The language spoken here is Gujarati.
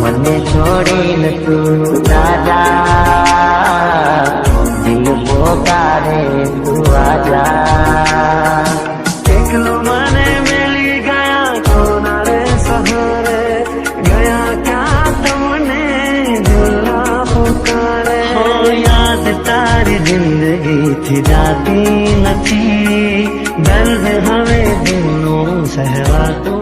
મને છોડીને તું રાજા દિલ પોકારે તું આજા એકલો મને મેલી ગયા કોના રે સહારે ગયા ક્યાં તમને દિલના પુકારે હો યાદ તારી જિંદગી થી જાતી નથી દર્દ હવે દિલનું સહેવાતું